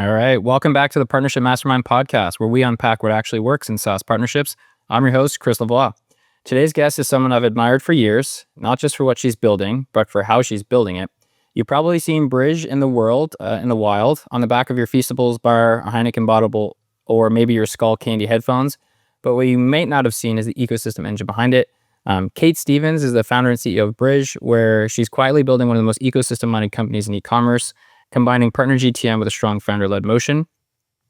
All right. Welcome back to the Partnership Mastermind podcast, where we unpack what actually works in SaaS partnerships. I'm your host, Chris Lavoie. Today's guest is someone I've admired for years, not just for what she's building, but for how she's building it. You've probably seen Brij in the wild, on the back of your Feastables bar, a Heineken bottle, or maybe your Skull Candy headphones. But what you might not have seen is the ecosystem engine behind it. Kait Stephens is the founder and CEO of Brij, where she's quietly building one of the most ecosystem-minded companies in e-commerce, combining Partner GTM with a strong founder-led motion.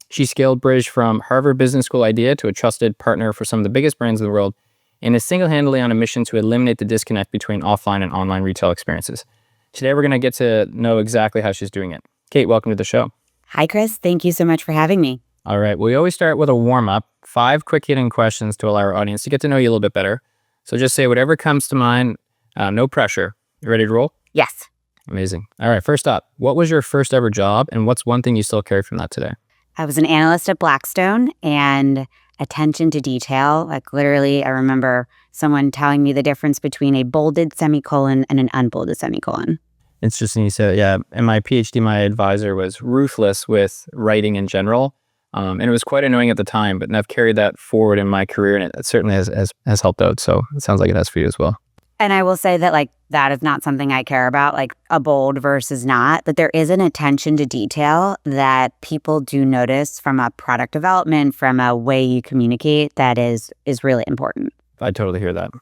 She scaled Brij from Harvard Business School idea to a trusted partner for some of the biggest brands in the world, and is single-handedly on a mission to eliminate the disconnect between offline and online retail experiences. Today, we're going to get to know exactly how she's doing it. Kait, welcome to the show. Hi, Chris. Thank you so much for having me. All right. We always start with a warm-up, 5 quick-hitting questions to allow our audience to get to know you a little bit better. So just say whatever comes to mind, no pressure. You ready to roll? Yes. Amazing. All right. First up, what was your first ever job, and what's one thing you still carry from that today? I was an analyst at Blackstone, and attention to detail. Like literally, I remember someone telling me the difference between a bolded semicolon and an unbolded semicolon. It's interesting you said, yeah. In my PhD, my advisor was ruthless with writing in general. And it was quite annoying at the time, but I've carried that forward in my career, and it certainly has helped out. So it sounds like it has for you as well. And I will say that that is not something I care about, like a bold versus not, that there is an attention to detail that people do notice from a product development, from a way you communicate, that is really important. I totally hear that.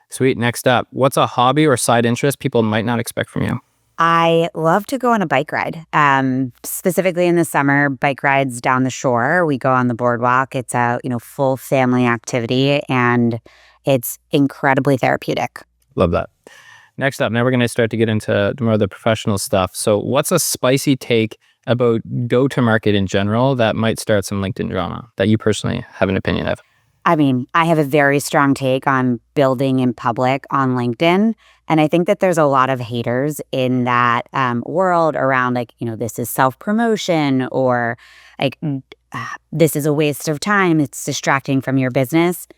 Sweet. Next up, what's a hobby or side interest people might not expect from you? I love to go on a bike ride. Specifically in the summer, bike rides down the shore. We go on the boardwalk. It's a full family activity, and it's incredibly therapeutic. Love that. Next up, now we're going to start to get into more of the professional stuff. So what's a spicy take about go-to-market in general that might start some LinkedIn drama that you personally have an opinion of? I mean, I have a very strong take on building in public on LinkedIn. And I think that there's a lot of haters in that world around this is self-promotion, or this is a waste of time. It's distracting from your business.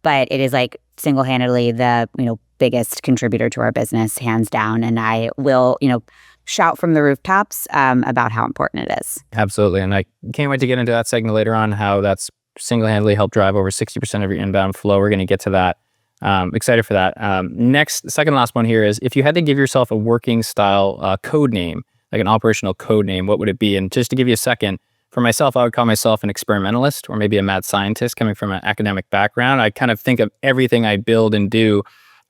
But it is single-handedly the, biggest contributor to our business, hands down. And I will, shout from the rooftops about how important it is. Absolutely. And I can't wait to get into that segment later on, how that's single-handedly helped drive over 60% of your inbound flow. We're going to get to that. Excited for that. Next, second last one here is, if you had to give yourself a working style code name, like an operational code name, what would it be? And just to give you a second, for myself, I would call myself an experimentalist, or maybe a mad scientist coming from an academic background. I kind of think of everything I build and do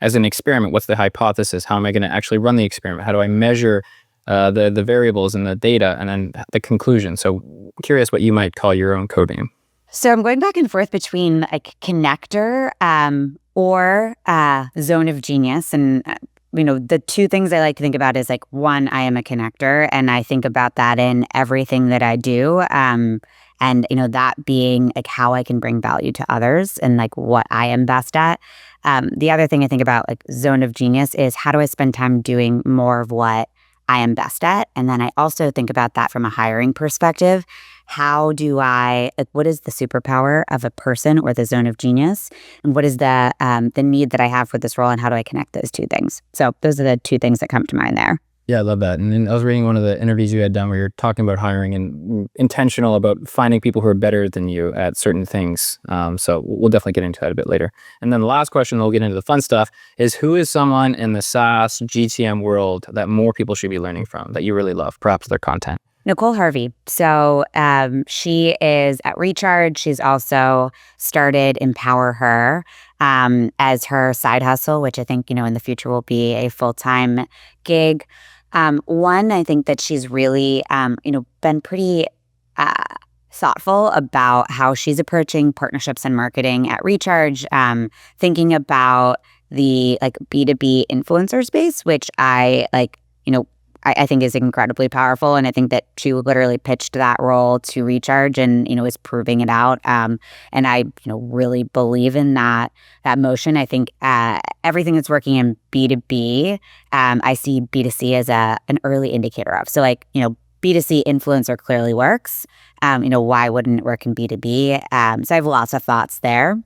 as an experiment. What's the hypothesis? How am I going to actually run the experiment? How do I measure the variables and the data, and then the conclusion? So curious what you might call your own code name. So I'm going back and forth between connector or zone of genius. And, the two things I like to think about is one, I am a connector, and I think about that in everything that I do. And, that being how I can bring value to others and what I am best at. The other thing I think about zone of genius is, how do I spend time doing more of what I am best at? And then I also think about that from a hiring perspective. How do I, what is the superpower of a person, or the zone of genius? And what is the need that I have for this role, and how do I connect those two things? So those are the two things that come to mind there. Yeah, I love that. And then I was reading one of the interviews you had done where you're talking about hiring and intentional about finding people who are better than you at certain things. So we'll definitely get into that a bit later. And then the last question, we'll get into the fun stuff, is who is someone in the SaaS GTM world that more people should be learning from, that you really love, perhaps their content? Nicole Harvey. So she is at Recharge. She's also started Empower Her as her side hustle, which I think, in the future will be a full-time gig. One, I think that she's really, been pretty thoughtful about how she's approaching partnerships and marketing at Recharge, thinking about the B2B influencer space, which I think is incredibly powerful. And I think that she literally pitched that role to Recharge and, is proving it out. And I, really believe in that motion. I think everything that's working in B2B, I see B2C as an early indicator of. So B2C influencer clearly works. Why wouldn't it work in B2B? So I have lots of thoughts there.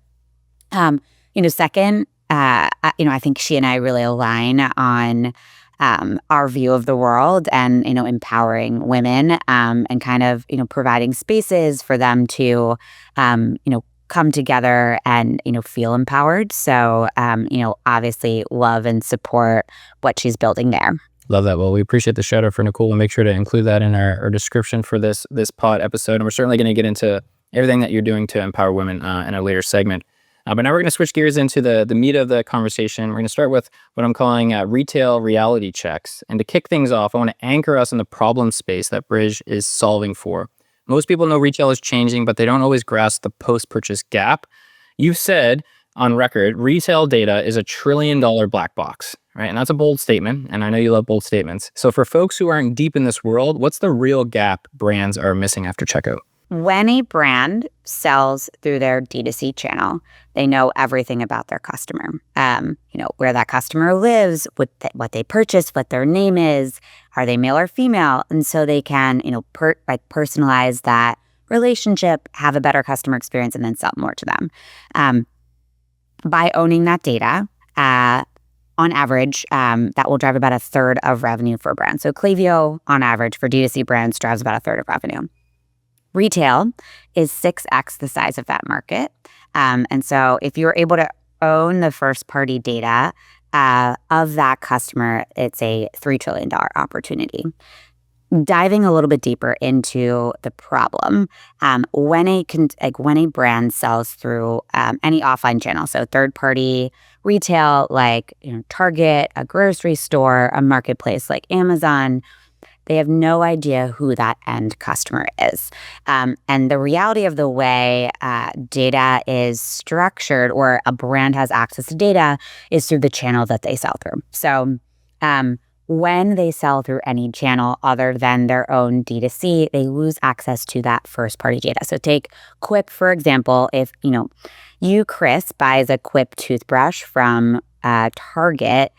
Second, I think she and I really align on our view of the world and, empowering women, and kind of, providing spaces for them to, come together and, feel empowered. So, obviously love and support what she's building there. Love that. Well, we appreciate the shout out for Nicole. We'll make sure to include that in our description for this pod episode. And we're certainly going to get into everything that you're doing to empower women in a later segment. But now we're going to switch gears into the meat of the conversation. We're going to start with what I'm calling retail reality checks. And to kick things off, I want to anchor us in the problem space that Brij is solving for. Most people know retail is changing, but they don't always grasp the post-purchase gap. You've said on record, retail data is $1 trillion black box, right? And that's a bold statement, and I know you love bold statements. So for folks who aren't deep in this world, what's the real gap brands are missing after checkout? When a brand sells through their D2C channel, they know everything about their customer. Where that customer lives, what they purchase, what their name is, are they male or female? And so they can, personalize that relationship, have a better customer experience, and then sell more to them. By owning that data, on average, that will drive about 1/3 of revenue for a brand. So Klaviyo, on average, for D2C brands, drives about 1/3 of revenue. Retail is 6x the size of that market. And so if you're able to own the first-party data of that customer, it's a $3 trillion opportunity. Diving a little bit deeper into the problem, when a brand sells through any offline channel, so third-party retail like Target, a grocery store, a marketplace like Amazon, they have no idea who that end customer is. And the reality of the way data is structured, or a brand has access to data, is through the channel that they sell through. So when they sell through any channel other than their own D2C, they lose access to that first-party data. So take Quip, for example. If Chris, buys a Quip toothbrush from Target,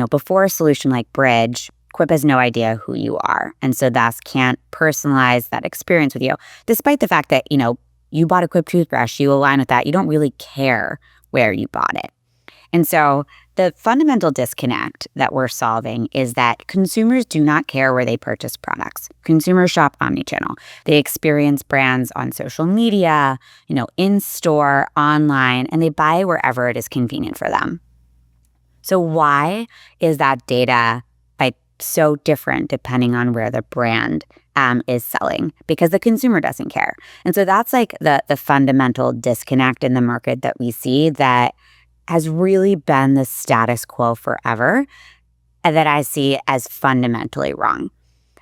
before a solution like Brij, Quip has no idea who you are, and so thus can't personalize that experience with you. Despite the fact that, you bought a Quip toothbrush, you align with that, you don't really care where you bought it. And so the fundamental disconnect that we're solving is that consumers do not care where they purchase products. Consumers shop omnichannel. They experience brands on social media, in store, online, and they buy wherever it is convenient for them. So why is that data so different depending on where the brand is selling? Because the consumer doesn't care. And so that's the fundamental disconnect in the market that we see that has really been the status quo forever, and that I see as fundamentally wrong.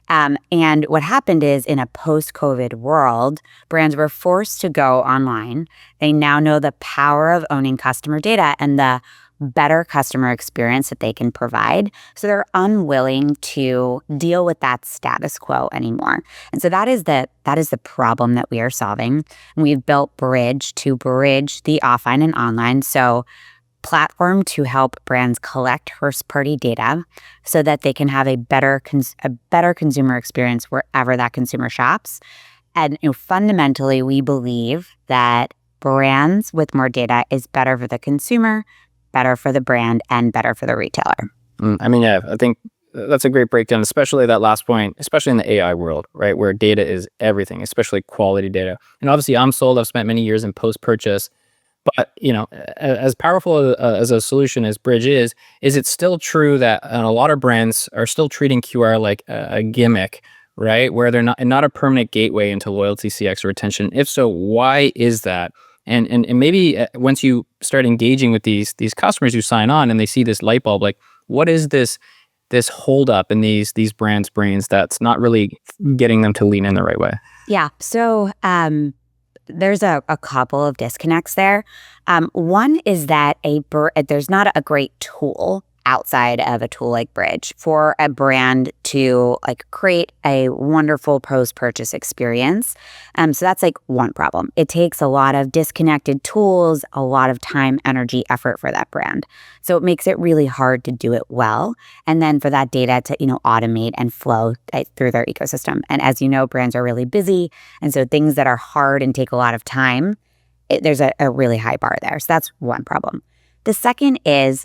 And what happened is, in a post-COVID world, brands were forced to go online. They now know the power of owning customer data and the better customer experience that they can provide. So they're unwilling to deal with that status quo anymore. And so that is the problem that we are solving. And we've built Brij to bridge the offline and online. So platform to help brands collect first-party data so that they can have a better consumer experience wherever that consumer shops. And fundamentally, we believe that brands with more data is better for the consumer, better for the brand, and better for the retailer. I think that's a great breakdown, especially that last point, especially in the AI world, right, where data is everything, especially quality data. And obviously, I'm sold. I've spent many years in post-purchase. But, as powerful as a solution as Brij is it still true that a lot of brands are still treating QR like a gimmick, right, where they're not a permanent gateway into loyalty, CX, or retention? If so, why is that? And maybe once you start engaging with these customers who sign on and they see this light bulb, like, what is this hold up in these brands' brains that's not really getting them to lean in the right way? Yeah. So there's a couple of disconnects there. One is that there's not a great tool outside of a tool like Brij for a brand to create a wonderful post-purchase experience. So that's one problem. It takes a lot of disconnected tools, a lot of time, energy, effort for that brand. So it makes it really hard to do it well. And then for that data to, automate and flow through their ecosystem. And as you know, brands are really busy. And so things that are hard and take a lot of time, there's a really high bar there. So that's one problem. The second is,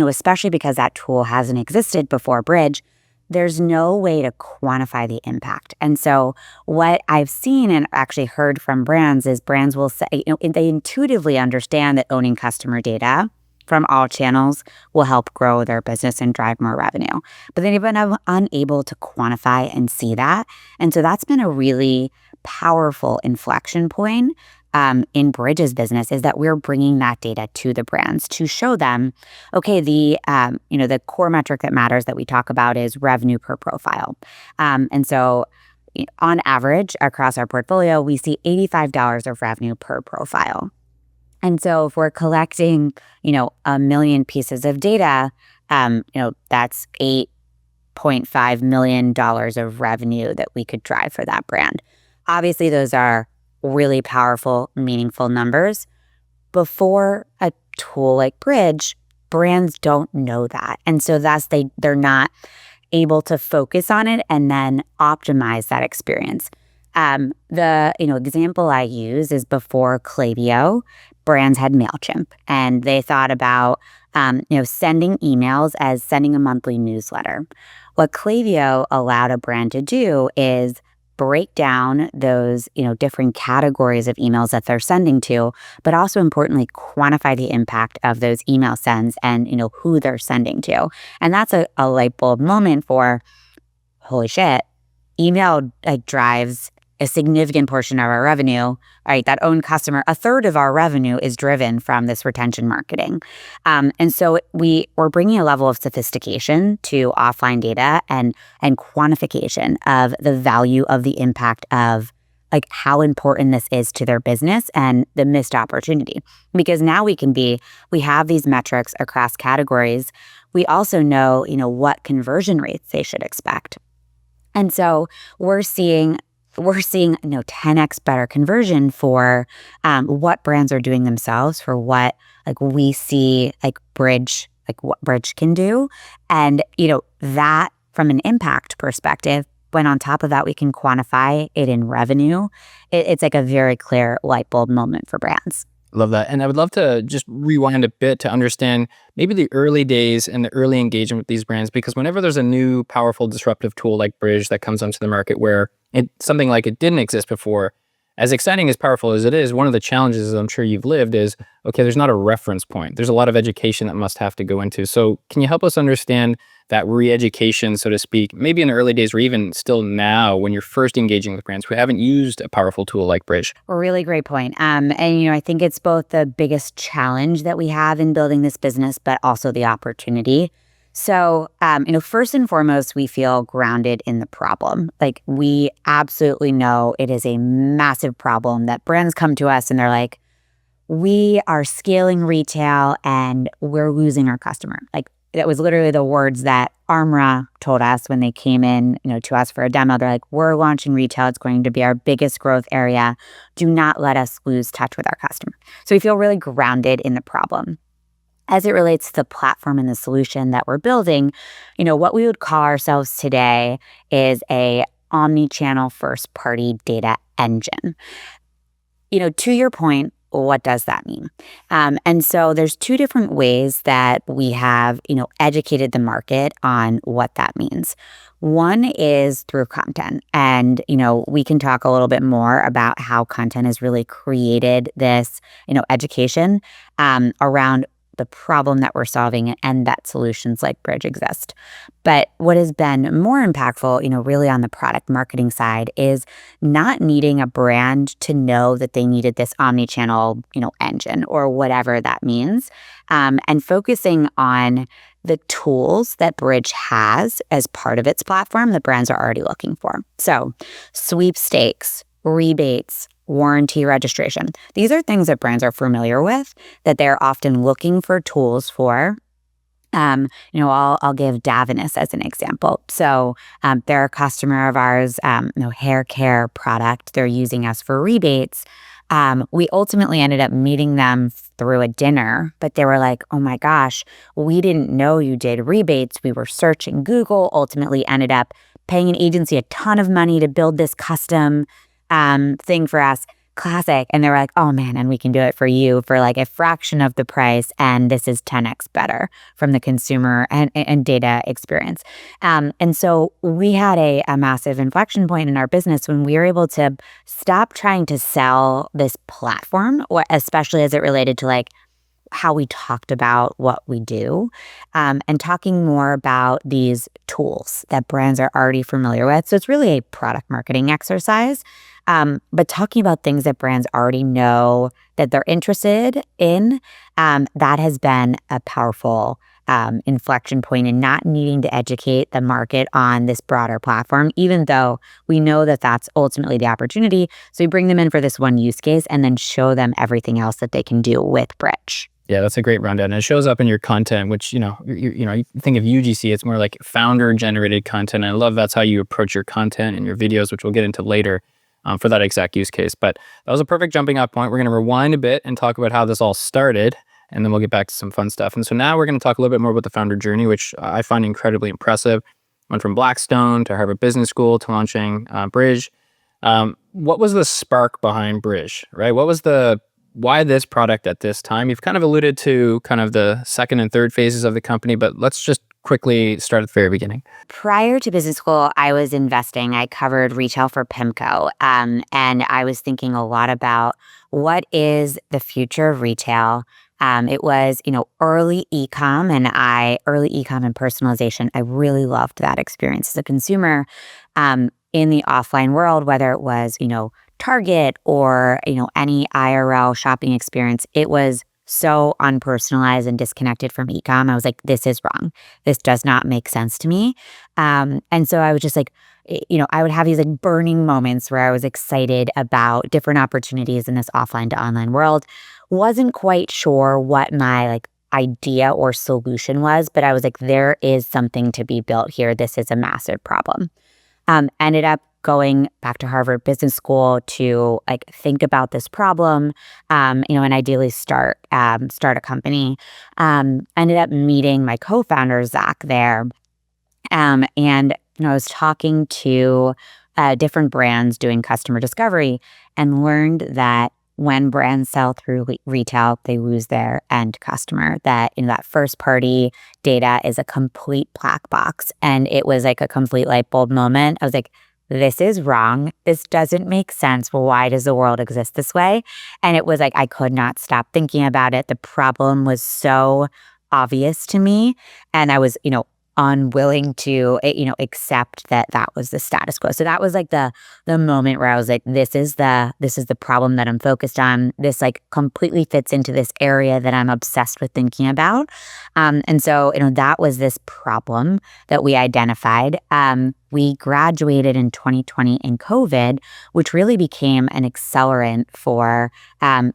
especially because that tool hasn't existed before Brij, there's no way to quantify the impact. And so what I've seen and actually heard from brands is brands will say, they intuitively understand that owning customer data from all channels will help grow their business and drive more revenue. But they've been unable to quantify and see that. And so that's been a really powerful inflection point in Brij's business, is that we're bringing that data to the brands to show them, okay, the core metric that matters that we talk about is revenue per profile. And so on average across our portfolio, we see $85 of revenue per profile. And so if we're collecting, 1 million pieces of data, that's $8.5 million of revenue that we could drive for that brand. Obviously, those are really powerful, meaningful numbers. Before a tool like Brij, brands don't know that. And so thus they're not able to focus on it and then optimize that experience. The example I use is before Klaviyo, brands had MailChimp, and they thought about sending emails as sending a monthly newsletter. What Klaviyo allowed a brand to do is break down those different categories of emails that they're sending to, but also importantly quantify the impact of those email sends and who they're sending to. And that's a light bulb moment for, holy shit, email drives a significant portion of our revenue, right? That own customer, a third of our revenue is driven from this retention marketing. And so we're bringing a level of sophistication to offline data and quantification of the value of the impact of how important this is to their business and the missed opportunity. Because now we have these metrics across categories. We also know, what conversion rates they should expect. And so we're seeing 10x better conversion for what brands are doing themselves, for what we see Brij, what Brij can do. And that from an impact perspective, when on top of that we can quantify it in revenue, it's a very clear light bulb moment for brands. Love that. And I would love to just rewind a bit to understand maybe the early days and the early engagement with these brands, because whenever there's a new, powerful, disruptive tool like Brij that comes onto the market where something like it didn't exist before, as exciting, as powerful as it is, one of the challenges I'm sure you've lived is, okay, there's not a reference point. There's a lot of education that must have to go into. So can you help us understand that re-education, so to speak, maybe in the early days or even still now when you're first engaging with brands who haven't used a powerful tool like Brij? A really great point. And I think it's both the biggest challenge that we have in building this business, but also the opportunity. So, first and foremost, we feel grounded in the problem. We absolutely know it is a massive problem that brands come to us and they're like, we are scaling retail and we're losing our customer. That was literally the words that Armra told us when they came in, to us for a demo. They're like, we're launching retail. It's going to be our biggest growth area. Do not let us lose touch with our customer. So we feel really grounded in the problem. As it relates to the platform and the solution that we're building, what we would call ourselves today is a omni-channel first-party data engine. To your point, what does that mean? And so there's two different ways that we have, educated the market on what that means. One is through content. And, we can talk a little bit more about how content has really created this, education around the problem that we're solving and that solutions like Brij exist. But what has been more impactful, really on the product marketing side is not needing a brand to know that they needed this omni-channel, engine or whatever that means, and focusing on the tools that Brij has as part of its platform that brands are already looking for. So sweepstakes, rebates, warranty registration. These are things that brands are familiar with, that they're often looking for tools for. I'll give Davines as an example. So they're a customer of ours, hair care product. They're using us for rebates. We ultimately ended up meeting them through a dinner, but they were like, oh my gosh, we didn't know you did rebates. We were searching Google, ultimately ended up paying an agency a ton of money to build this custom thing for us. classic. And they were like, oh man, and we can do it for you for like a fraction of the price. And this is 10x better from the consumer and data experience. And so we had a massive inflection point in our business when we were able to stop trying to sell this platform, or especially as it related to like how we talked about what we do, and talking more about these tools that brands are already familiar with. So it's really a product marketing exercise, but talking about things that brands already know that they're interested in, that has been a powerful inflection point in not needing to educate the market on this broader platform, even though we know that that's ultimately the opportunity. So we bring them in for this one use case and then show them everything else that they can do with Brij. Yeah, that's a great rundown. And it shows up in your content, which, you think of UGC, it's more like founder generated content. And I love that's how you approach your content and your videos, which we'll get into later for that exact use case. But that was a perfect jumping off point. We're going to rewind a bit and talk about how this all started, and then we'll get back to some fun stuff. And so now we're going to talk a little bit more about the founder journey, which I find incredibly impressive. Went from Blackstone to Harvard Business School to launching Brij. What was the spark behind Brij, right? Why this product at this time? You've kind of alluded to kind of the second and third phases of the company, but let's just quickly start at the very beginning. Prior to business school, I was investing. I covered retail for PIMCO, and I was thinking a lot about what is the future of retail. It was, early e-com and personalization. I really loved that experience as a consumer in the offline world, whether it was, Target or, any IRL shopping experience. It was so unpersonalized and disconnected from e-com. I was like, this is wrong. This does not make sense to me. And so I was just like, I would have these like burning moments where I was excited about different opportunities in this offline to online world. Wasn't quite sure what my like idea or solution was, but I was like, there is something to be built here. This is a massive problem. Ended up going back to Harvard Business School to like think about this problem, and ideally start a company. Ended up meeting my co-founder Zach there, and I was talking to different brands doing customer discovery, and learned that when brands sell through retail, they lose their end customer. That that first party data is a complete black box, and it was like a complete light bulb moment. I was like, this is wrong. This doesn't make sense. Well, why does the world exist this way? And it was like, I could not stop thinking about it. The problem was so obvious to me. And I was, unwilling to, accept that was the status quo. So that was like the moment where I was like, this is the problem that I'm focused on. This like completely fits into this area that I'm obsessed with thinking about. And so, that was this problem that we identified. We graduated in 2020 in COVID, which really became an accelerant for,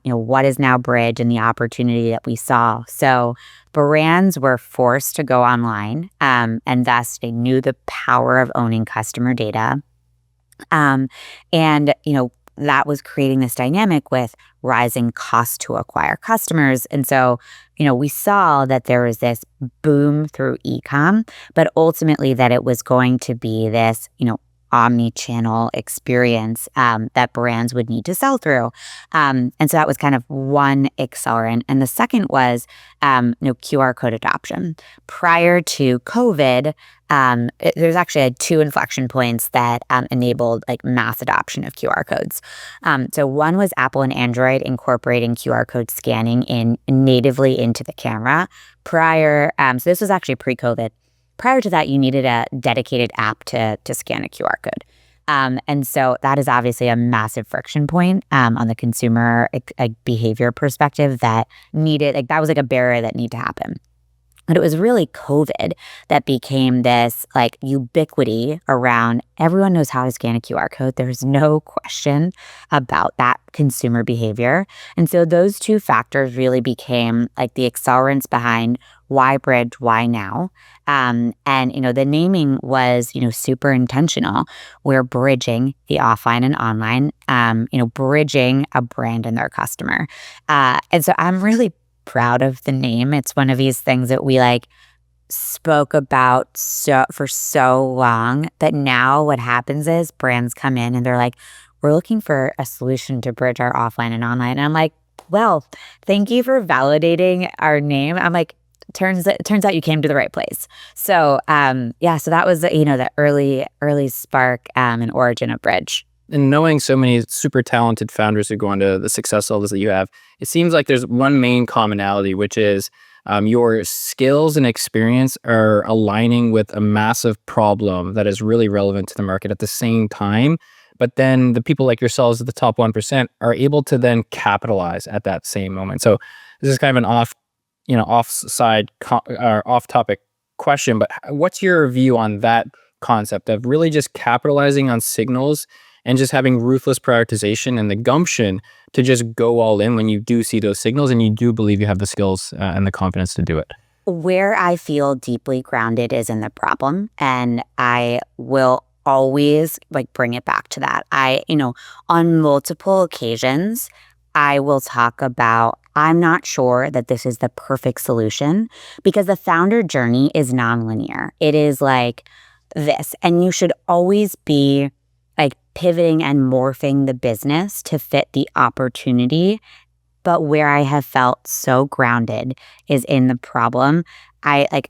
what is now Brij and the opportunity that we saw. So brands were forced to go online, and thus they knew the power of owning customer data. And, that was creating this dynamic with rising costs to acquire customers. And so, we saw that there was this boom through e-com, but ultimately that it was going to be this, omni-channel experience that brands would need to sell through. And so that was kind of one accelerant. And the second was QR code adoption. Prior to COVID, there's actually two inflection points that enabled like mass adoption of QR codes. So one was Apple and Android incorporating QR code scanning natively into the camera. So this was actually pre-COVID. Prior to that, you needed a dedicated app to scan a QR code. And so that is obviously a massive friction point on the consumer behavior perspective that was like a barrier that needed to happen. But it was really COVID that became this like ubiquity around everyone knows how to scan a QR code. There's no question about that consumer behavior. And so those two factors really became like the accelerants behind why Brij, why now? And, the naming was, super intentional. We're bridging the offline and online, bridging a brand and their customer. And so I'm really proud of the name. It's one of these things that we like spoke about for so long that now what happens is brands come in and they're like, we're looking for a solution to bridge our offline and online. And I'm like, well, thank you for validating our name. I'm like, it turns out you came to the right place. So so that was the early spark and origin of Brij. And knowing so many super talented founders who go on to the success levels that you have, it seems like there's one main commonality, which is your skills and experience are aligning with a massive problem that is really relevant to the market at the same time. But then the people like yourselves at the top 1% are able to then capitalize at that same moment. So this is kind of an off-topic question, but what's your view on that concept of really just capitalizing on signals and just having ruthless prioritization and the gumption to just go all in when you do see those signals and you do believe you have the skills and the confidence to do it? Where I feel deeply grounded is in the problem, and I will always bring it back to that. On multiple occasions, I will talk about, I'm not sure that this is the perfect solution, because the founder journey is nonlinear. It is like this, and you should always be pivoting and morphing the business to fit the opportunity. But where I have felt so grounded is in the problem. And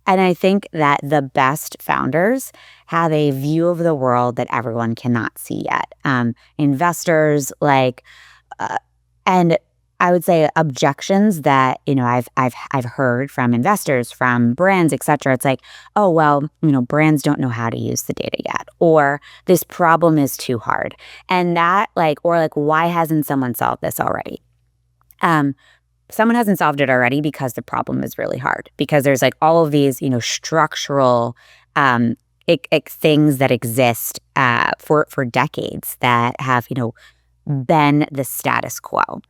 I think that the best founders have a view of the world that everyone cannot see yet. Investors, and I would say objections that I've heard from investors, from brands, et cetera. It's like, oh well, brands don't know how to use the data yet, or this problem is too hard, and that why hasn't someone solved this already? Someone hasn't solved it already because the problem is really hard, because there's all of these structural things that exist for decades that have been the status quo.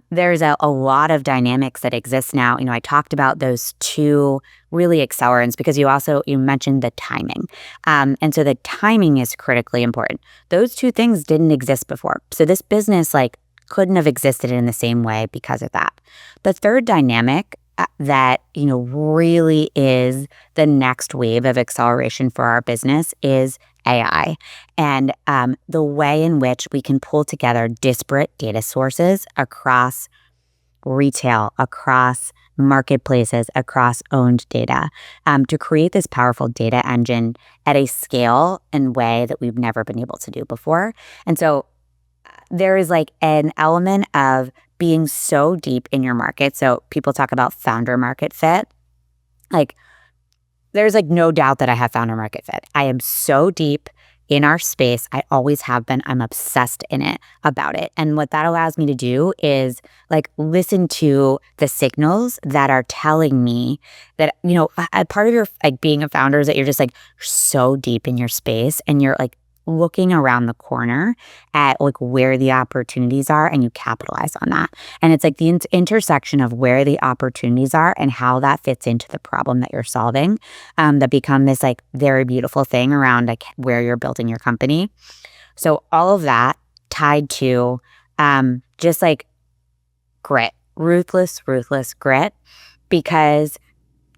There's a lot of dynamics that exist now. I talked about those two really accelerants because you mentioned the timing. And so the timing is critically important. Those two things didn't exist before. So this business couldn't have existed in the same way because of that. The third dynamic that really is the next wave of acceleration for our business is AI, and the way in which we can pull together disparate data sources across retail, across marketplaces, across owned data, to create this powerful data engine at a scale and way that we've never been able to do before. And so there is an element of being so deep in your market. So people talk about founder market fit. There's no doubt that I have founder market fit. I am so deep in our space. I always have been. I'm obsessed about it. And what that allows me to do is listen to the signals that are telling me that, a part of your being a founder is that you're just so deep in your space, and you're looking around the corner at where the opportunities are, and you capitalize on that. And it's the intersection of where the opportunities are and how that fits into the problem that you're solving, that become this very beautiful thing around where you're building your company. So all of that tied to just grit, ruthless grit, because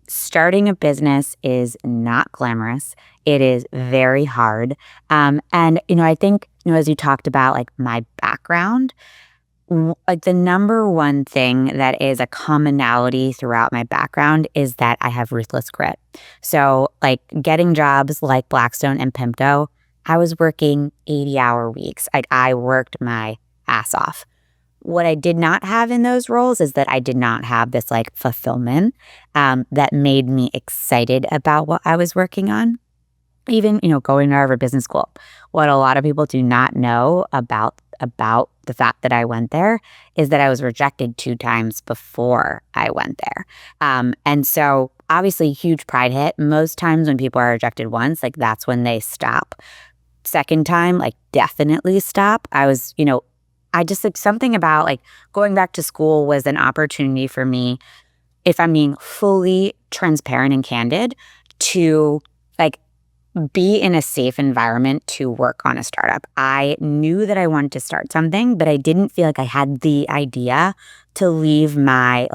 starting a business is not glamorous. It is very hard. And I think, as you talked about my background, the number one thing that is a commonality throughout my background is that I have ruthless grit. So getting jobs like Blackstone and PIMCO, I was working 80-hour weeks. I worked my ass off. What I did not have in those roles is that I did not have this fulfillment that made me excited about what I was working on. Even, going to Harvard Business School, what a lot of people do not know about the fact that I went there is that I was rejected 2 times before I went there. And so obviously huge pride hit. Most times when people are rejected once, that's when they stop. Second time, definitely stop. I was, I just something about going back to school was an opportunity for me, if I'm being fully transparent and candid, to be in a safe environment to work on a startup. I knew that I wanted to start something, but I didn't feel I had the idea to leave my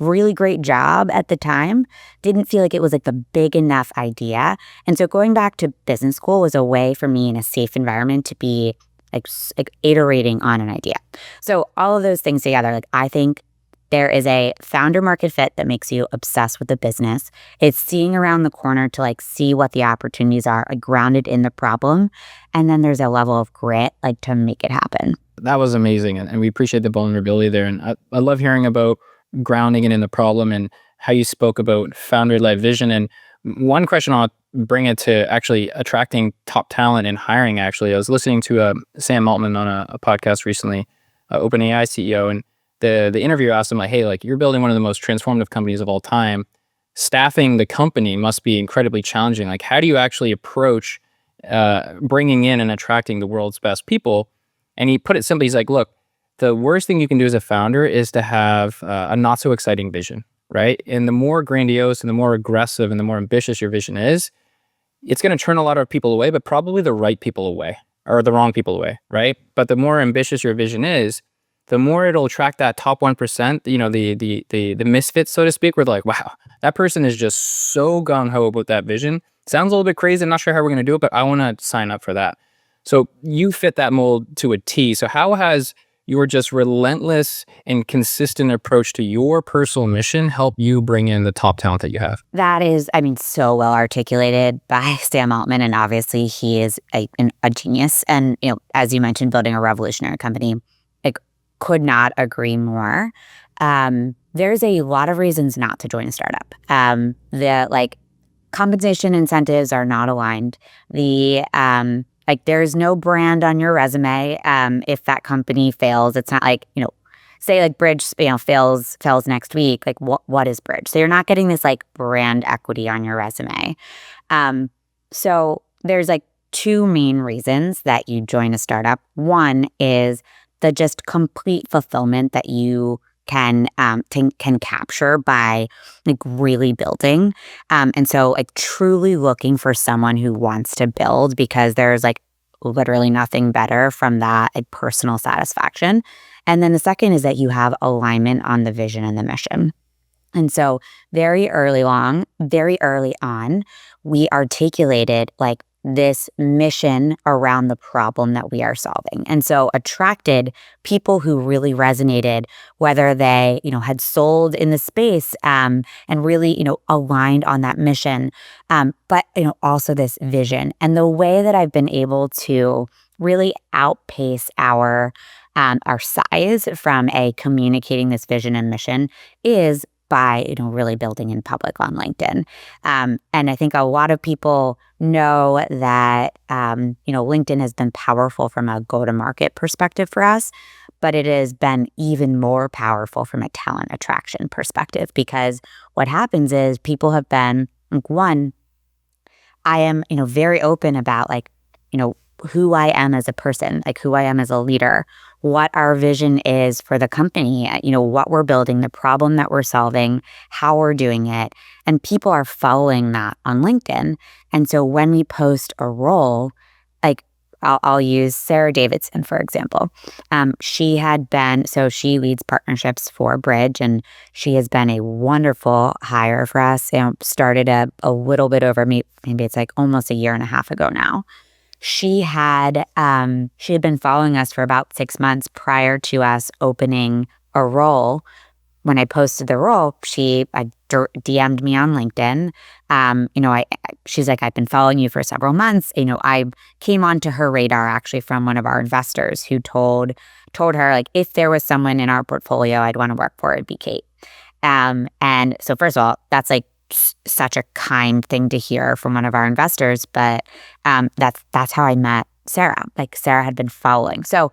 really great job at the time. Didn't feel it was the big enough idea. And so going back to business school was a way for me in a safe environment to be like iterating on an idea. So all of those things together, like I think there is a founder market fit that makes you obsessed with the business. It's seeing around the corner to like see what the opportunities are, like grounded in the problem. And then there's a level of grit like to make it happen. That was amazing. And we appreciate the vulnerability there. And I love hearing about grounding it in the problem and how you spoke about founder-led vision. And one question I'll bring it to actually attracting top talent and hiring. Actually, I was listening to Sam Altman on a podcast recently, OpenAI CEO, and the interviewer asked him like, "Hey, like you're building one of the most transformative companies of all time. Staffing the company must be incredibly challenging. Like, how do you actually approach bringing in and attracting the world's best people?" And he put it simply, he's like, "Look, the worst thing you can do as a founder is to have a not so exciting vision, right? And the more grandiose and the more aggressive and the more ambitious your vision is, it's going to turn a lot of people away, but probably the right people away or the wrong people away, right? But the more ambitious your vision is, the more it'll attract that top 1%, the misfits, so to speak, where they're like, wow, that person is just so gung-ho about that vision. Sounds a little bit crazy. I'm not sure how we're going to do it, but I want to sign up for that." So you fit that mold to a T. So how has your just relentless and consistent approach to your personal mission help you bring in the top talent that you have? That is, I mean, so well articulated by Sam Altman. And obviously he is a genius. And, as you mentioned, building a revolutionary company, like could not agree more. There's a lot of reasons not to join a startup. The like compensation incentives are not aligned. Like there's no brand on your resume. If that company fails, it's not like, say like Brij, fails next week. Like what is Brij? So you're not getting this like brand equity on your resume. So there's like two main reasons that you join a startup. One is the just complete fulfillment that you can capture by like really building. And so like truly looking for someone who wants to build, because there's like literally nothing better from that like personal satisfaction. And then the second is that you have alignment on the vision and the mission. And so very early on, we articulated like this mission around the problem that we are solving. And so attracted people who really resonated, whether they, had sold in the space and really, aligned on that mission, but, also this vision. And the way that I've been able to really outpace our size from communicating this vision and mission is by, really building in public on LinkedIn. And I think a lot of people know that, LinkedIn has been powerful from a go-to-market perspective for us, but it has been even more powerful from a talent attraction perspective, because what happens is people have been, like, one, I am, very open about like, who I am as a person, like who I am as a leader, what our vision is for the company, what we're building, the problem that we're solving, how we're doing it. And people are following that on LinkedIn. And so when we post a role, like I'll use Sarah Davidson, for example. She leads partnerships for Brij, and she has been a wonderful hire for us. Started a little bit over, maybe it's like almost a year and a half ago now. She had been following us for about 6 months prior to us opening a role. When I posted the role, she DM'd me on LinkedIn. She's like, "I've been following you for several months." I came onto her radar actually from one of our investors who told her like, if there was someone in our portfolio I'd want to work for, it'd be Kait. And so first of all, that's like such a kind thing to hear from one of our investors, but that's how I met Sarah. Like Sarah had been following. So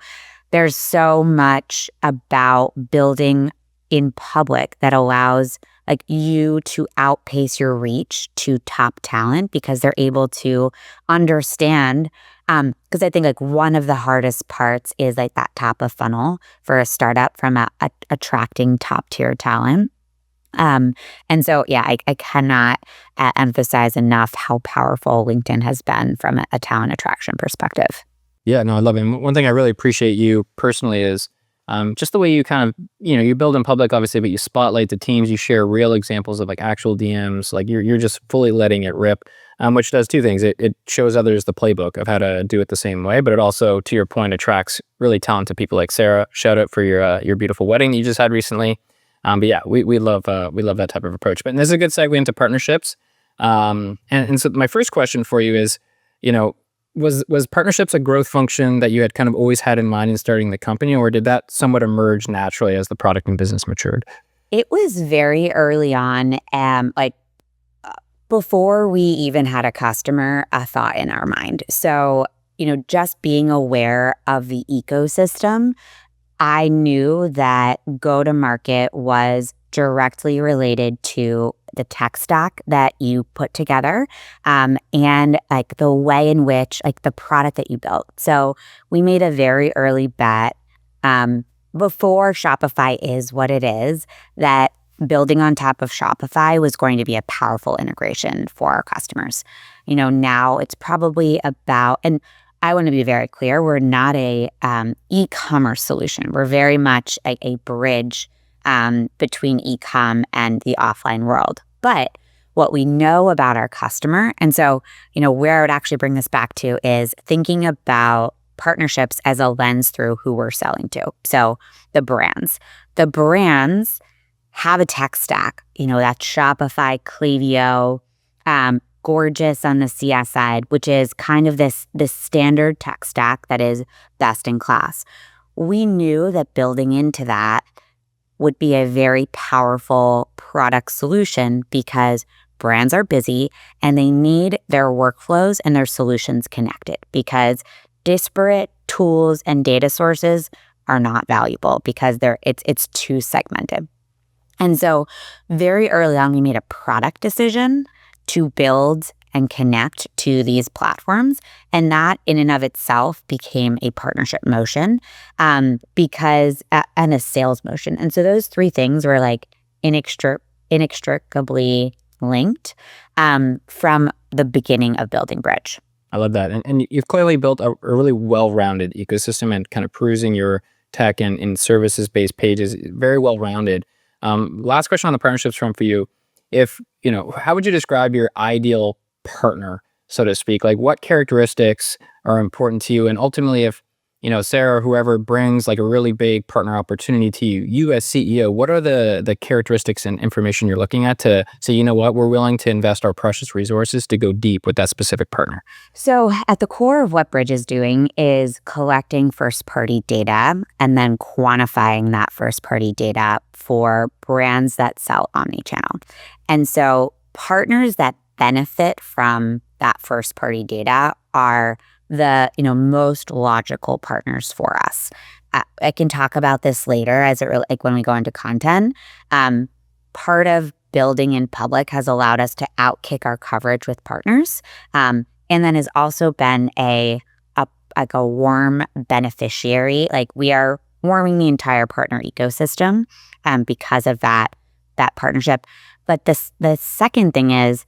there's so much about building in public that allows like you to outpace your reach to top talent, because they're able to understand. Because I think like one of the hardest parts is like that top of funnel for a startup from attracting top tier talent. And so, yeah, I cannot emphasize enough how powerful LinkedIn has been from a talent attraction perspective. Yeah, no, I love it. And one thing I really appreciate you personally is just the way you kind of, you build in public, obviously, but you spotlight the teams, you share real examples of like actual DMs, like you're just fully letting it rip. which does two things. It shows others the playbook of how to do it the same way, but it also, to your point, attracts really talented people like Sarah. Shout out for your beautiful wedding that you just had recently. But yeah, we love that type of approach. But this is a good segue into partnerships. And so my first question for you is, was partnerships a growth function that you had kind of always had in mind in starting the company, or did that somewhat emerge naturally as the product and business matured? It was very early on, before we even had a customer, a thought in our mind. So, just being aware of the ecosystem, I knew that go-to-market was directly related to the tech stack that you put together, and like the way in which, like the product that you built. So we made a very early bet, before Shopify is what it is, that building on top of Shopify was going to be a powerful integration for our customers. Now it's probably about, and I want to be very clear, we're not a e-commerce solution. We're very much a bridge between e-com and the offline world. But what we know about our customer, and so, where I would actually bring this back to is thinking about partnerships as a lens through who we're selling to. So the brands have a tech stack, that's Shopify, Klaviyo, gorgeous on the CS side, which is kind of this standard tech stack that is best in class. We knew that building into that would be a very powerful product solution because brands are busy and they need their workflows and their solutions connected, because disparate tools and data sources are not valuable because it's too segmented. And so very early on, we made a product decision to build and connect to these platforms. And that in and of itself became a partnership motion, and a sales motion. And so those three things were like inextricably linked from the beginning of building Brij. I love that. And you've clearly built a really well-rounded ecosystem and kind of perusing your tech and in services-based pages, very well-rounded. Last question on the partnerships front for you. How would you describe your ideal partner, so to speak? Like, what characteristics are important to you? And ultimately, if, Sarah or whoever brings like a really big partner opportunity to you as CEO, what are the characteristics and information you're looking at to say, you know what, we're willing to invest our precious resources to go deep with that specific partner? So at the core of what Brij is doing is collecting first-party data and then quantifying that first-party data for brands that sell omnichannel. And so partners that benefit from that first-party data are the most logical partners for us. I can talk about this later as it like when we go into content. Part of building in public has allowed us to outkick our coverage with partners, and then has also been a warm beneficiary. Like, we are warming the entire partner ecosystem because of that partnership. But the second thing is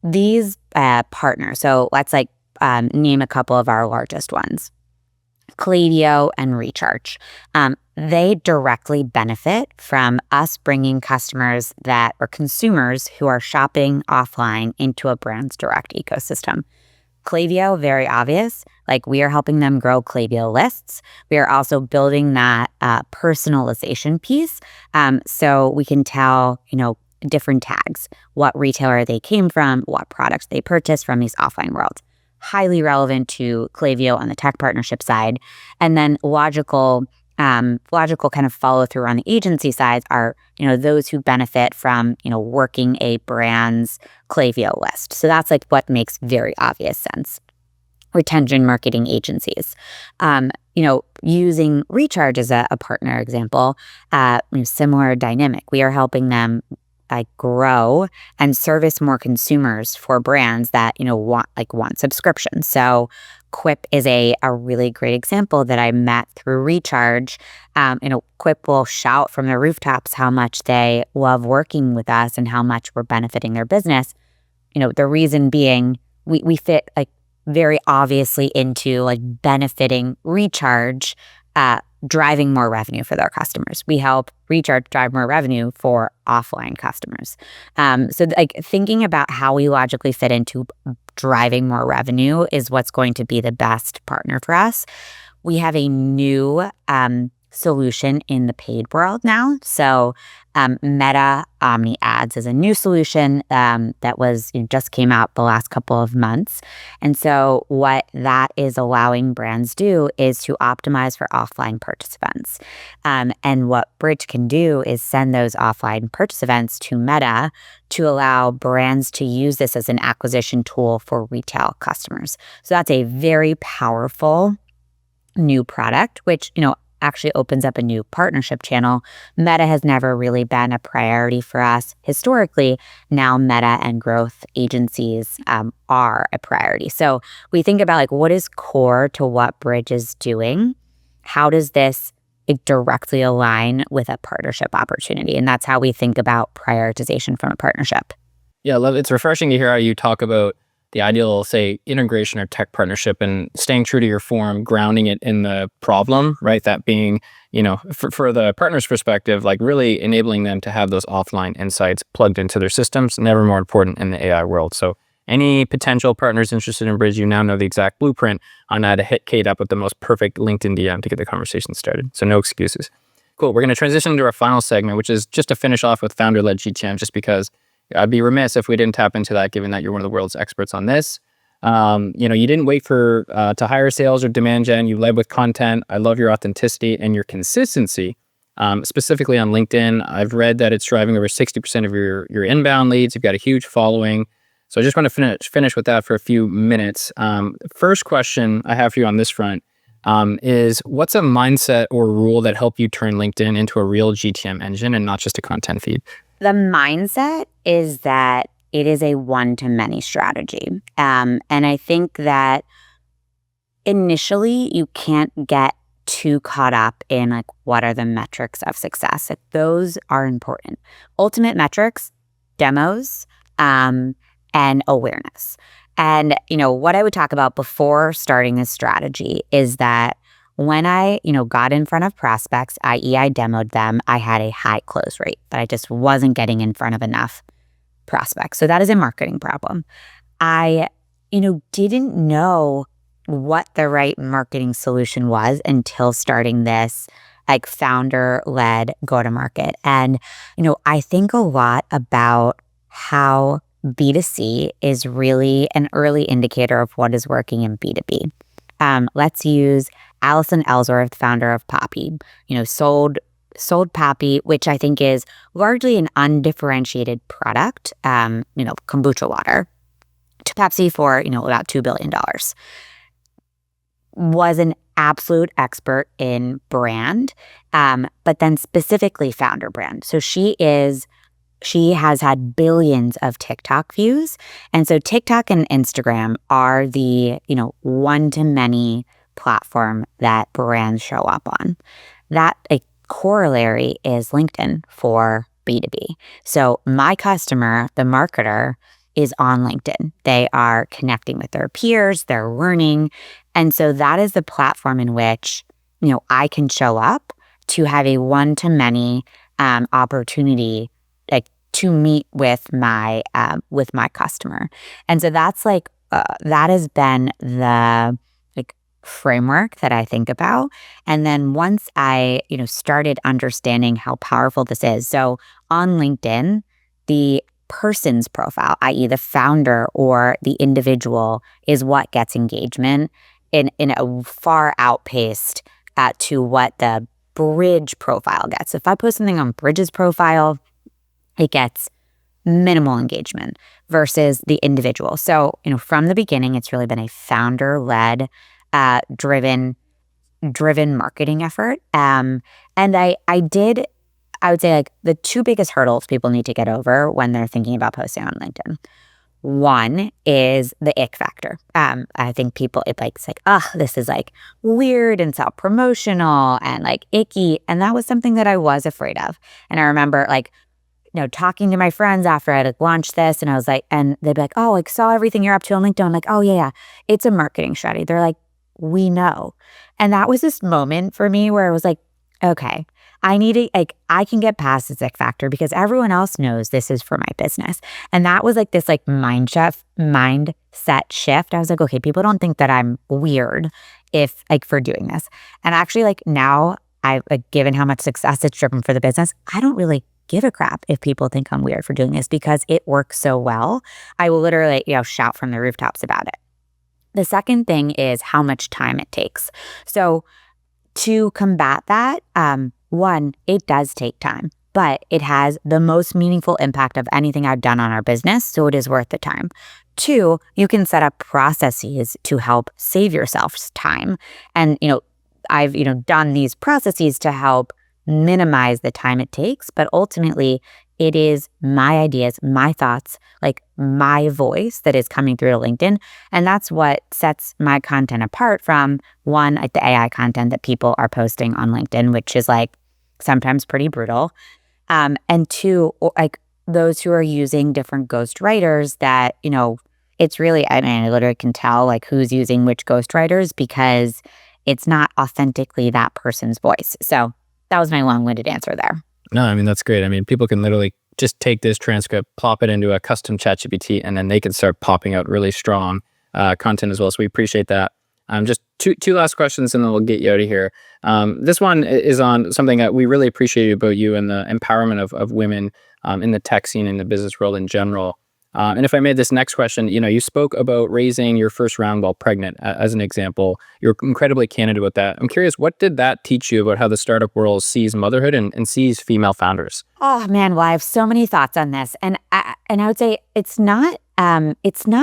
these partners. So let's name a couple of our largest ones. Klaviyo and Recharge. They directly benefit from us bringing customers or consumers who are shopping offline into a brand's direct ecosystem. Klaviyo, very obvious. Like, we are helping them grow Klaviyo lists. We are also building that personalization piece, so we can tell, different tags, what retailer they came from, what products they purchased from these offline worlds. Highly relevant to Klaviyo on the tech partnership side. And then logical kind of follow through on the agency side are, those who benefit from, working a brand's Klaviyo list. So that's like what makes very obvious sense. Retention marketing agencies. Using Recharge as a partner example, similar dynamic. We are helping them grow and service more consumers for brands that want subscriptions. So Quip is a really great example that I met through Recharge. Quip will shout from the rooftops how much they love working with us and how much we're benefiting their business. The reason being we fit very obviously into benefiting Recharge driving more revenue for their customers. We help Recharge drive more revenue for offline customers. So like thinking about how we logically fit into driving more revenue is what's going to be the best partner for us. We have a new solution in the paid world now. So Meta Omni Ads is a new solution that was just came out the last couple of months. And so what that is allowing brands do is to optimize for offline purchase events. And what Brij can do is send those offline purchase events to Meta to allow brands to use this as an acquisition tool for retail customers. So that's a very powerful new product, which, actually opens up a new partnership channel. Meta has never really been a priority for us historically. Now Meta and growth agencies are a priority. So we think about like what is core to what Brij is doing? How does this directly align with a partnership opportunity? And that's how we think about prioritization from a partnership. Yeah, I love it. It's refreshing to hear how you talk about the ideal, say, integration or tech partnership and staying true to your form, grounding it in the problem, right? That being, for the partner's perspective, like really enabling them to have those offline insights plugged into their systems, never more important in the AI world. So any potential partners interested in Brij, you now know the exact blueprint on how to hit Kait up with the most perfect LinkedIn DM to get the conversation started. So no excuses. Cool. We're going to transition to our final segment, which is just to finish off with founder-led GTM, just because I'd be remiss if we didn't tap into that, given that you're one of the world's experts on this. You didn't wait for to hire sales or demand gen. You led with content. I love your authenticity and your consistency, specifically on LinkedIn. I've read that it's driving over 60% of your inbound leads. You've got a huge following. So I just want to finish with that for a few minutes. First question I have for you on this front is what's a mindset or rule that helped you turn LinkedIn into a real GTM engine and not just a content feed? The mindset is that it is a one-to-many strategy. And I think that initially you can't get too caught up in like what are the metrics of success. Like, those are important. Ultimate metrics, demos, and awareness. And, what I would talk about before starting this strategy is that when I, got in front of prospects, i.e. I demoed them, I had a high close rate, but I just wasn't getting in front of enough prospects. So that is a marketing problem. I, didn't know what the right marketing solution was until starting this like founder-led go-to-market. And, I think a lot about how B2C is really an early indicator of what is working in B2B. Let's use Allison Ellsworth, founder of Poppy, sold Poppy, which I think is largely an undifferentiated product, kombucha water, to Pepsi for, about $2 billion. Was an absolute expert in brand, but then specifically founder brand. So she has had billions of TikTok views. And so TikTok and Instagram are the, one-to-many platform that brands show up on. That a corollary is LinkedIn for B2B. So my customer, the marketer, is on LinkedIn. They are connecting with their peers, they're learning. And so that is the platform in which, I can show up to have a one-to-many opportunity to meet with my customer. And so that's that has been the framework that I think about. And then once I, started understanding how powerful this is. So on LinkedIn, the person's profile, i.e. the founder or the individual, is what gets engagement in a far outpaced to what the Brij profile gets. If I post something on Brij's profile, it gets minimal engagement versus the individual. So, from the beginning, it's really been a founder-led, driven marketing effort. And I would say the two biggest hurdles people need to get over when they're thinking about posting on LinkedIn. One is the ick factor. I think people, it's like, this is weird and self-promotional and icky. And that was something that I was afraid of. And I remember talking to my friends after I launched this, and I was and they'd be like, saw everything you're up to on LinkedIn. I'm like, oh yeah, it's a marketing strategy. They're like, we know. And that was this moment for me where I was like, okay, I need to, like, I can get past this ick factor because everyone else knows this is for my business. And that was like this like mindset shift. I was like, okay, people don't think that I'm weird if like for doing this. And actually like now I like given how much success it's driven for the business, I don't really give a crap if people think I'm weird for doing this because it works so well. I will literally, shout from the rooftops about it. The second thing is how much time it takes. So to combat that, one, it does take time, but it has the most meaningful impact of anything I've done on our business, so it is worth the time. Two, you can set up processes to help save yourself time. And, I've, done these processes to help minimize the time it takes, but ultimately it is my ideas, my thoughts, like my voice that is coming through to LinkedIn. And that's what sets my content apart from one, like the AI content that people are posting on LinkedIn, which is like sometimes pretty brutal. And two, like those who are using different ghostwriters that, it's really, I literally can tell like who's using which ghostwriters because it's not authentically that person's voice. So that was my long-winded answer there. No, I mean, that's great. I mean, people can literally just take this transcript, plop it into a custom ChatGPT, and then they can start popping out really strong content as well. So we appreciate that. Just two last questions, and then we'll get you out of here. This one is on something that we really appreciate about you and the empowerment of women in the tech scene and the business world in general. And if I made this next question, you spoke about raising your first round while pregnant as an example. You're incredibly candid about that. I'm curious, what did that teach you about how the startup world sees motherhood and sees female founders? Oh man, well, I have so many thoughts on this, and I would say it's not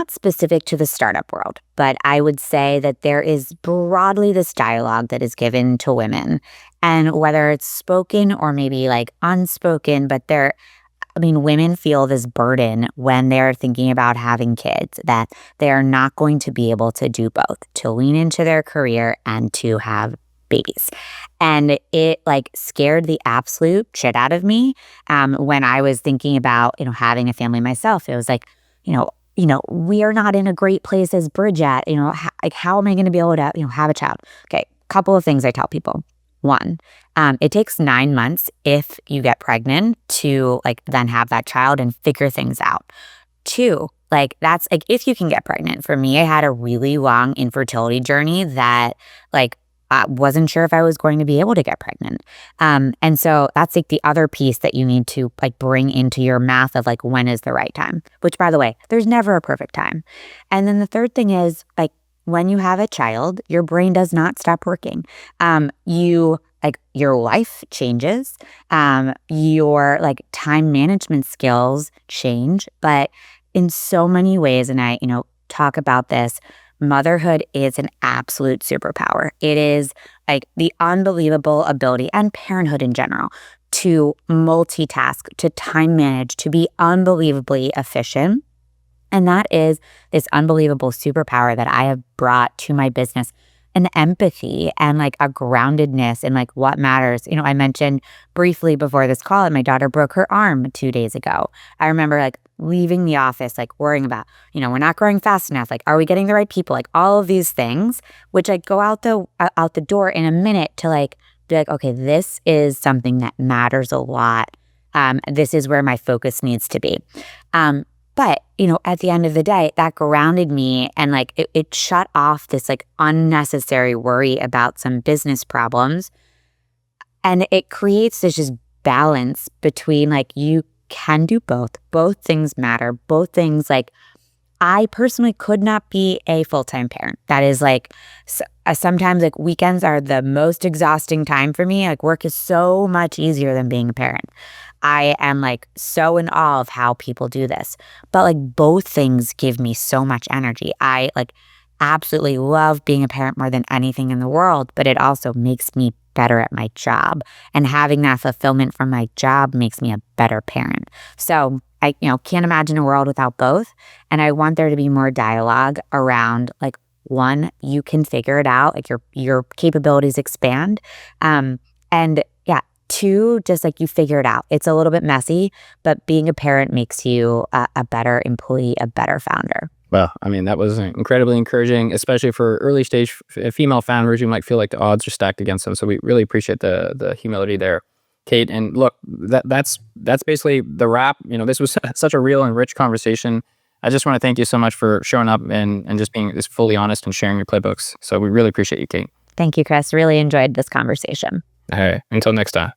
specific to the startup world, but I would say that there is broadly this dialogue that is given to women, and whether it's spoken or maybe like unspoken, but women feel this burden when they're thinking about having kids that they are not going to be able to do both, to lean into their career and to have babies. And it like scared the absolute shit out of me when I was thinking about, having a family myself. It was like, we are not in a great place as Brij at, how am I going to be able to, have a child? Okay, couple of things I tell people. One, it takes 9 months if you get pregnant to like then have that child and figure things out. Two, like that's like if you can get pregnant. For me, I had a really long infertility journey that like I wasn't sure if I was going to be able to get pregnant. And so that's like the other piece that you need to like bring into your math of like when is the right time, which by the way, there's never a perfect time. And then the third thing is like when you have a child, your brain does not stop working. Your life changes, your like time management skills change, but in so many ways, and I, talk about this, motherhood is an absolute superpower. It is like the unbelievable ability, and parenthood in general, to multitask, to time manage, to be unbelievably efficient. And that is this unbelievable superpower that I have brought to my business, an empathy and like a groundedness in like what matters. I mentioned briefly before this call that my daughter broke her arm 2 days ago. I remember like leaving the office, like worrying about, we're not growing fast enough. Like, are we getting the right people? Like all of these things, which like go out the door in a minute to like be like, okay, this is something that matters a lot. This is where my focus needs to be. But, at the end of the day, that grounded me and like it shut off this like unnecessary worry about some business problems. And it creates this just balance between like you can do both. Both things matter. Both things like I personally could not be a full-time parent. That is like sometimes like weekends are the most exhausting time for me. Like work is so much easier than being a parent. I am like so in awe of how people do this. But like both things give me so much energy. I like absolutely love being a parent more than anything in the world, but it also makes me better at my job. And having that fulfillment from my job makes me a better parent. So I can't imagine a world without both. And I want there to be more dialogue around like one, you can figure it out, like your capabilities expand. And yeah, two, just like you figure it out. It's a little bit messy, but being a parent makes you a better employee, a better founder. Well, I mean, that was incredibly encouraging, especially for early stage female founders who might feel like the odds are stacked against them. So we really appreciate the humility there, Kait. And look, that's basically the wrap. This was such a real and rich conversation. I just want to thank you so much for showing up and just being this fully honest and sharing your playbooks. So we really appreciate you, Kait. Thank you, Chris. Really enjoyed this conversation. All right. Until next time.